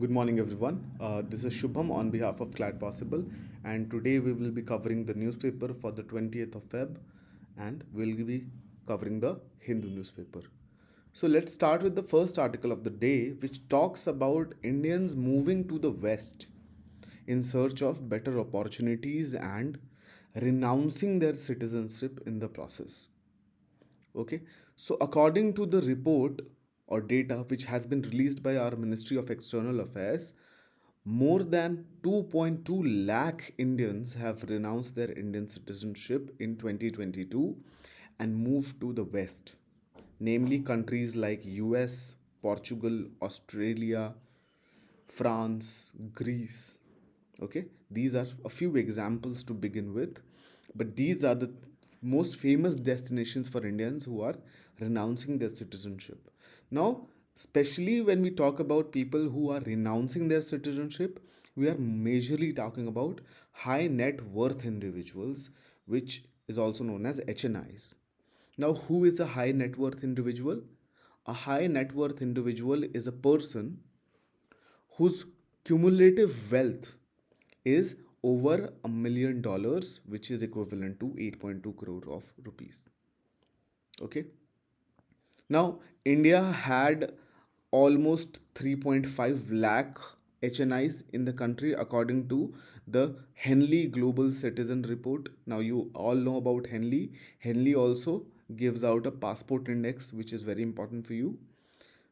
Good morning, everyone. This is Shubham on behalf of CLAT Possible, and today we will be covering the newspaper for the 20th of Feb, and we'll be covering the Hindu newspaper. So let's start with the first article of the day, which talks about Indians moving to the West in search of better opportunities and renouncing their citizenship in the process. Okay, so according to the report or data which has been released by our Ministry of External Affairs, more than 2.2 lakh Indians have renounced their Indian citizenship in 2022 and moved to the West, namely countries like US, Portugal, Australia, France, Greece. Okay, these are a few examples to begin with, but these are the most famous destinations for Indians who are renouncing their citizenship. Now, especially when we talk about people who are renouncing their citizenship, we are majorly talking about high net worth individuals, which is also known as HNIs. Now, who is a high net worth individual? A high net worth individual is a person whose cumulative wealth is over $1 million, which is equivalent to 8.2 crore of rupees. Okay. Now, India had almost 3.5 lakh HNIs in the country according to the Henley Global Citizen Report. Now, you all know about Henley. Henley also gives out a passport index, which is very important for you.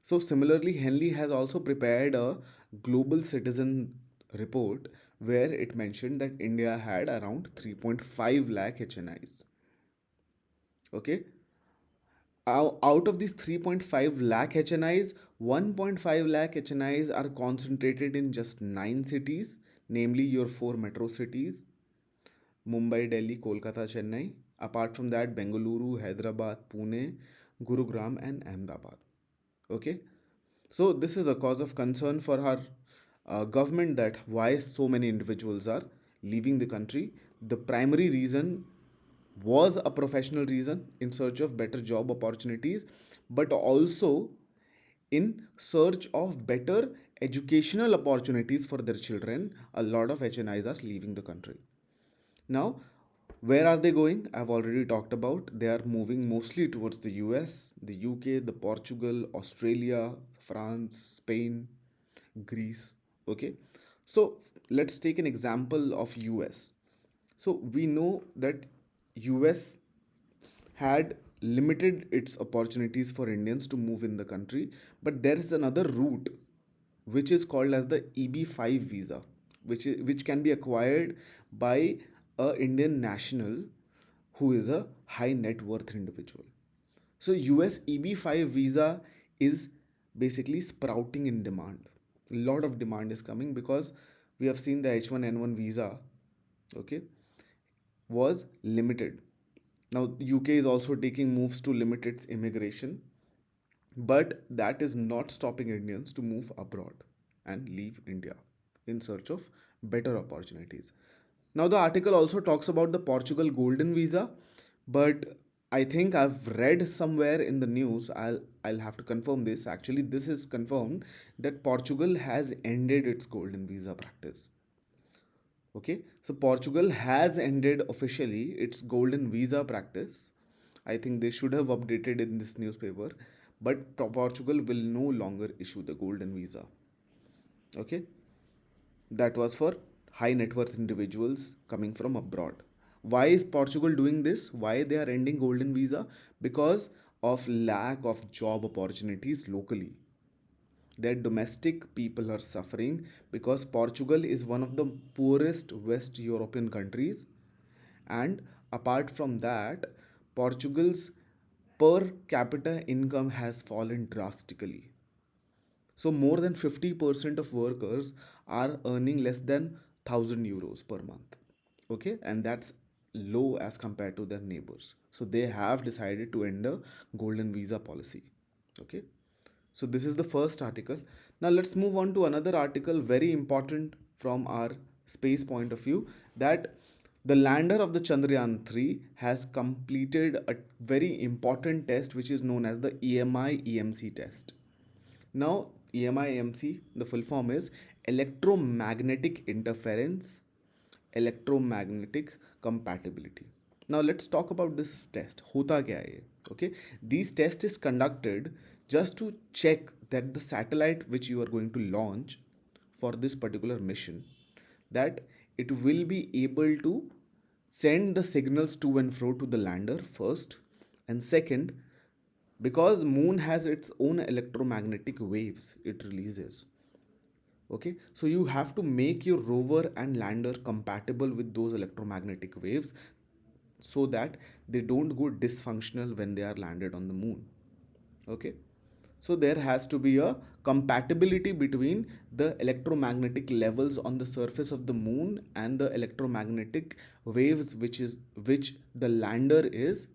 So, similarly, Henley has also prepared a global citizen report where it mentioned that India had around 3.5 lakh HNIs. Okay. Out of these 3.5 lakh HNIs, 1.5 lakh HNIs are concentrated in just 9 cities, namely your 4 metro cities: Mumbai, Delhi, Kolkata, Chennai. Apart from that, Bengaluru, Hyderabad, Pune, Gurugram, and Ahmedabad. Okay. So this is a cause of concern for our government, that why so many individuals are leaving the country. The primary reason was a professional reason in search of better job opportunities, but also in search of better educational opportunities for their children. A lot of HNIs are leaving the country. Now, where are they going? I've already talked about. They are moving mostly towards the US, the UK, the Portugal, Australia, France, Spain, Greece. Okay. So let's take an example of US. So we know that US had limited its opportunities for Indians to move in the country, but there is another route which is called as the EB5 visa, which can be acquired by a Indian national who is a high net worth individual. So US EB5 visa is basically sprouting in demand. A lot of demand is coming because we have seen the H1N1 visa, okay, was limited. Now UK is also taking moves to limit its immigration, but that is not stopping Indians to move abroad and leave India in search of better opportunities. Now, the article also talks about the Portugal Golden Visa, but I think I've read somewhere in the news. I'll have to confirm this. Actually, this is confirmed that Portugal has ended its Golden Visa practice. Okay, so Portugal has ended officially its Golden Visa practice. I think they should have updated in this newspaper, but Portugal will no longer issue the Golden Visa. Okay, that was for high net worth individuals coming from abroad. Why is Portugal doing this? Why they are ending Golden Visa? Because of lack of job opportunities locally. Their domestic people are suffering because Portugal is one of the poorest West European countries, and apart from that, Portugal's per capita income has fallen drastically. So more than 50% of workers are earning less than 1000 euros per month. Okay, and that's low as compared to their neighbors. So they have decided to end the golden visa policy. Okay, so this is the first article. Now let's move on to another article, very important from our space point of view, that the lander of the Chandrayaan 3 has completed a very important test which is known as the EMI EMC test. Now, EMIMC, the full form is electromagnetic interference, electromagnetic compatibility. Now let's talk about this test. Hota kya hai ye? Okay, these test is conducted just to check that the satellite which you are going to launch for this particular mission, that it will be able to send the signals to and fro to the lander first, and second, because moon has its own electromagnetic waves it releases. Okay, so you have to make your rover and lander compatible with those electromagnetic waves so that they don't go dysfunctional when they are landed on the moon. Okay, so there has to be a compatibility between the electromagnetic levels on the surface of the moon and the electromagnetic waves which the lander is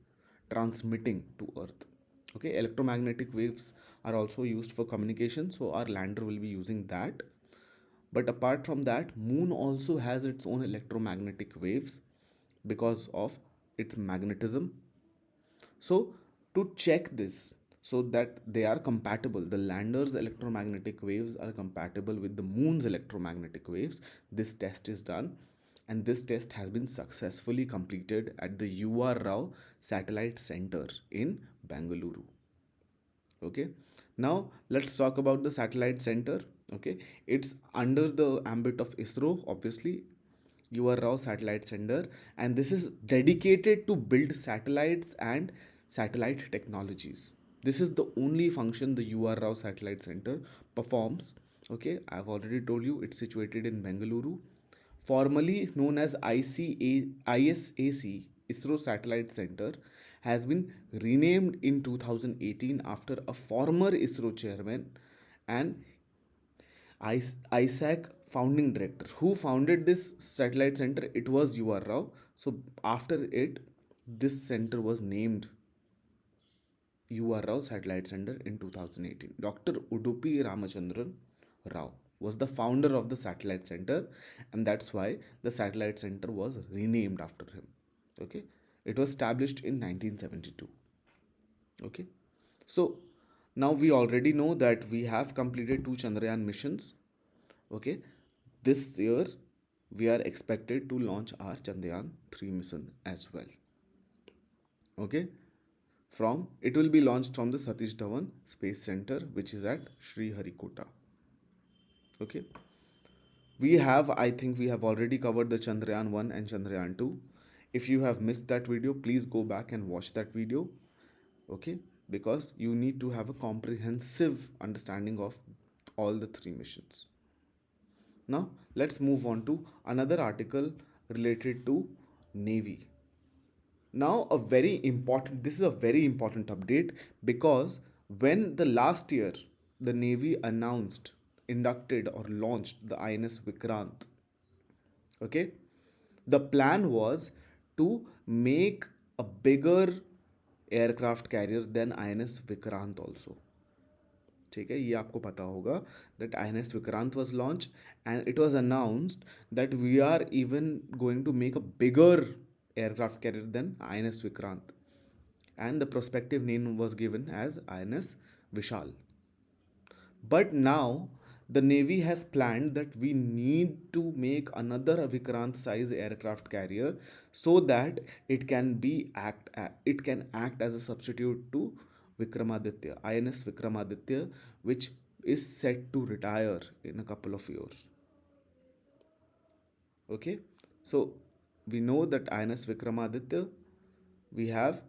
transmitting to earth. Okay, electromagnetic waves are also used for communication, so our lander will be using that. But apart from that, moon also has its own electromagnetic waves because of its magnetism. So to check this, so that they are compatible, the lander's electromagnetic waves are compatible with the moon's electromagnetic waves, this test is done, and this test has been successfully completed at the UR Rao Satellite Center in Bengaluru. Okay, now let's talk about the satellite center. Okay, it's under the ambit of ISRO, obviously, UR Rao Satellite Center, and this is dedicated to build satellites and satellite technologies. This is the only function the UR Rao Satellite Center performs. Okay, I've already told you it's situated in Bengaluru, formerly known as ISAC, ISRO Satellite Center, has been renamed in 2018 after a former ISRO chairman and ISAC founding director. Who founded this satellite center? It was UR Rao. So after it, this center was named UR Rao Satellite Center in 2018. Dr. Udupi Ramachandran Rao was the founder of the satellite center, and that's why the satellite center was renamed after him. Okay, it was established in 1972. Okay, so now we already know that we have completed two Chandrayaan missions. Okay, this year we are expected to launch our Chandrayaan 3 mission as well. Okay, from it will be launched from the Satish Dhawan Space Center, which is at Sri Harikota. Okay, I think we have already covered the Chandrayaan 1 and Chandrayaan 2. If you have missed that video, please go back and watch that video. Okay, because you need to have a comprehensive understanding of all the three missions. Now let's move on to another article related to Navy. Now this is a very important update, because when the last year the Navy announced, inducted or launched the INS Vikrant, okay, the plan was to make a bigger aircraft carrier than INS Vikrant also. ठीक है, ये आपको पता होगा that INS Vikrant was launched, and it was announced that we are even going to make a bigger aircraft carrier than INS Vikrant, and the prospective name was given as INS Vishal. But now the Navy has planned that we need to make another Vikrant size aircraft carrier so that it can act as a substitute to Vikramaditya, INS Vikramaditya, which is set to retire in a couple of years. Okay, so we know that INS Vikramaditya we have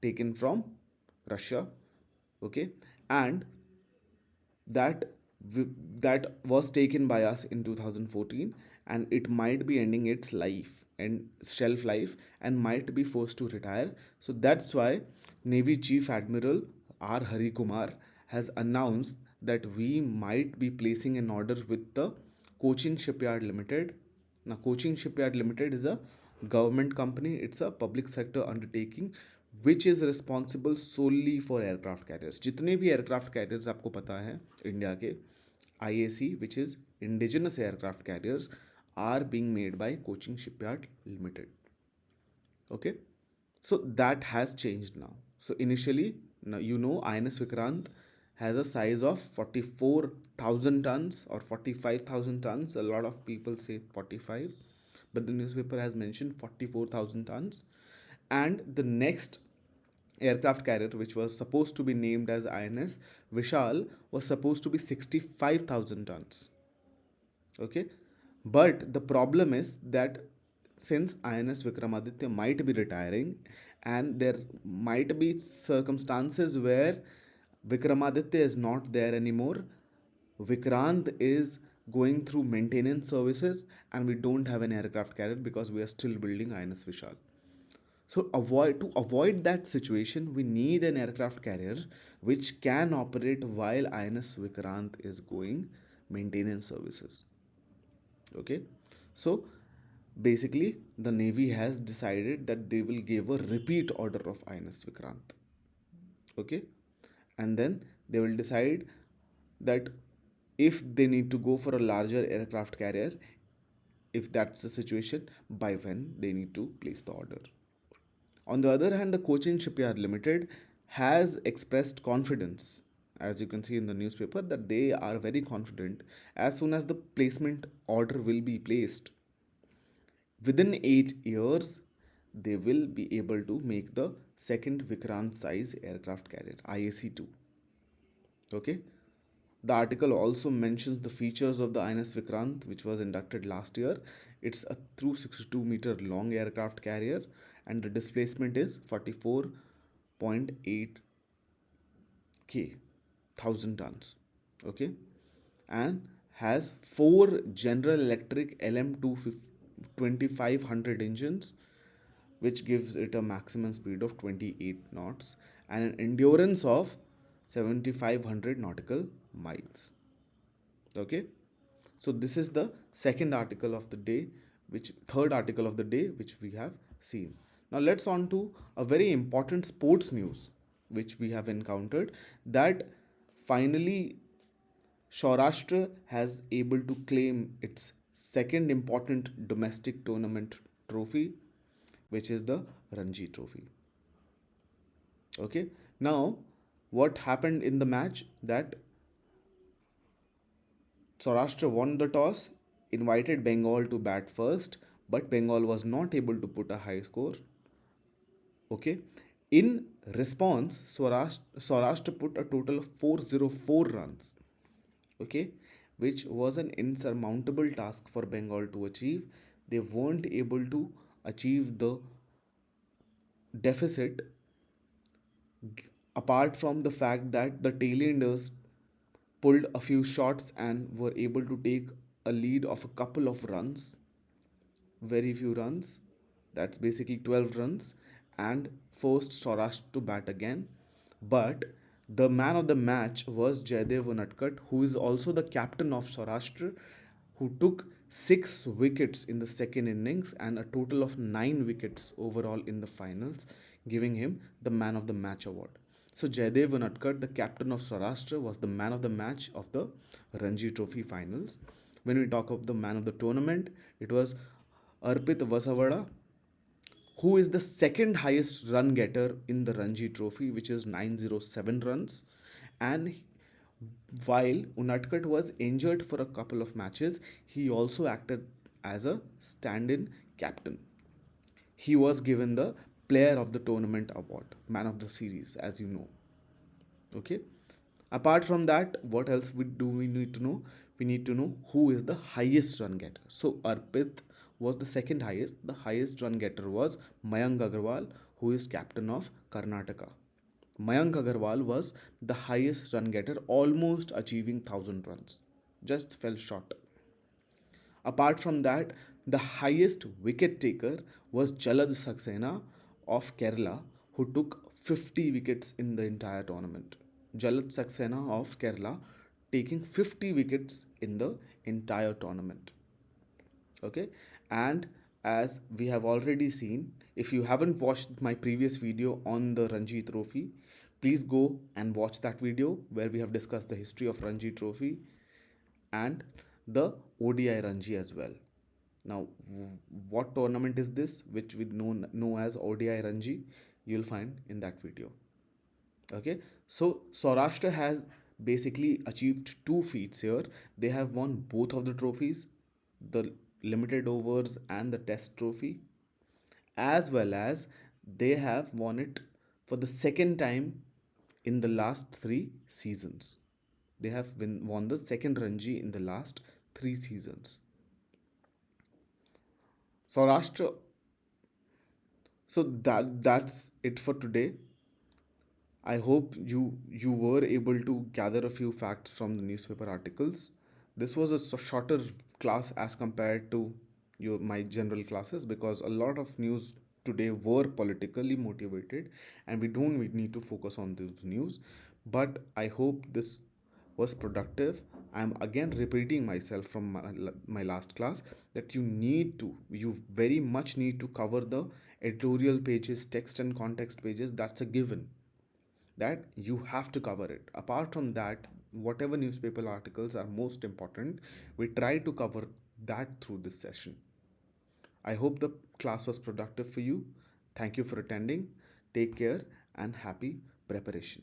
taken from Russia. Okay, and that that was taken by us in 2014, and it might be ending its life and shelf life and might be forced to retire. So that's why Navy Chief Admiral R Hari Kumar has announced that we might be placing an order with the Cochin Shipyard Limited. Now Cochin Shipyard Limited is a government company, it's a public sector undertaking which is responsible solely for aircraft carriers. जितने भी aircraft carriers आपको पता है India के, IAC, which is indigenous aircraft carriers, are being made by Cochin Shipyard Limited. Okay, so that has changed now. So initially, now INS Vikrant has a size of 44,000 tons or 45,000 tons. A lot of people say 45, but the newspaper has mentioned 44,000 tons. And the next aircraft carrier, which was supposed to be named as INS Vishal, was supposed to be 65,000 tons. Okay, but the problem is that since INS Vikramaditya might be retiring, and there might be circumstances where Vikramaditya is not there anymore, Vikrant is going through maintenance services, and we don't have an aircraft carrier because we are still building INS Vishal. So avoid that situation, we need an aircraft carrier which can operate while INS Vikrant is going maintenance services. Okay, so basically the Navy has decided that they will give a repeat order of INS Vikrant. Okay, and then they will decide that if they need to go for a larger aircraft carrier, if that's the situation, by when they need to place the order. On the other hand, the Cochin Shipyard Limited has expressed confidence, as you can see in the newspaper, that they are very confident as soon as the placement order will be placed. Within 8 years, they will be able to make the second Vikrant size aircraft carrier, IAC 2. Okay. The article also mentions the features of the INS Vikrant, which was inducted last year. It's a true 62-meter long aircraft carrier, and the displacement is 44.8 k thousand tons. Okay, and has 4 General Electric LM2500 engines, which gives it a maximum speed of 28 knots and an endurance of 7500 nautical miles. Okay, so this is the second article of the day, which third article of the day which we have seen. Now let's on to a very important sports news which we have encountered, that finally Saurashtra has able to claim its second important domestic tournament trophy, which is the Ranji trophy. Okay, now what happened in the match, that Saurashtra won the toss, invited Bengal to bat first, but Bengal was not able to put a high score. Okay, in response, Saurashtra put a total of 404 runs. Okay, which was an insurmountable task for Bengal to achieve. They weren't able to achieve the deficit, apart from the fact that the tailenders pulled a few shots and were able to take a lead of a couple of runs, very few runs, that's basically 12 runs, and forced Saurashtra to bat again. But the man of the match was Jaydev Unadkat, who is also the captain of Saurashtra, who took 6 wickets in the second innings and a total of 9 wickets overall in the finals, giving him the man of the match award. So Jaydev Unadkat, the captain of Saurashtra, was the man of the match of the Ranji Trophy finals. When we talk of the man of the tournament, it was Arpit Vasavada, who is the second highest run getter in the Ranji Trophy, which is 907 runs. And while Unadkat was injured for a couple of matches, he also acted as a stand in captain. He was given the Player of the Tournament award, Man of the Series, as you know. Okay. Apart from that, what else do we need to know? We need to know who is the highest run getter. So Arpit was the second highest. The highest run getter was Mayank Agarwal, who is captain of Karnataka. Mayank Agarwal was the highest run getter, almost achieving 1000 runs. Just fell short. Apart from that, the highest wicket taker was Jalad Saxena of Kerala, who took 50 wickets in the entire tournament. Jalad Saxena of Kerala taking 50 wickets in the entire tournament. Okay, and as we have already seen, if you haven't watched my previous video on the Ranji Trophy, please go and watch that video where we have discussed the history of Ranji Trophy and the ODI Ranji as well. Now, what tournament is this, which we know as ODI Ranji? You'll find in that video. Okay, so Saurashtra has basically achieved two feats here. They have won both of the trophies, the limited overs and the test trophy, as well as they have won it for the second time in the last three seasons. They have won the second Ranji in the last three seasons. Saurashtra. So that's it for today. I hope you were able to gather a few facts from the newspaper articles. This was a shorter class as compared to my general classes, because a lot of news today were politically motivated, and we don't need to focus on those news. But I hope this was productive. I'm again repeating myself from my last class that you very much need to cover the editorial pages, text and context pages. That's a given, that you have to cover it. Apart from that, whatever newspaper articles are most important, we try to cover that through this session. I hope the class was productive for you. Thank you for attending. Take care and happy preparation.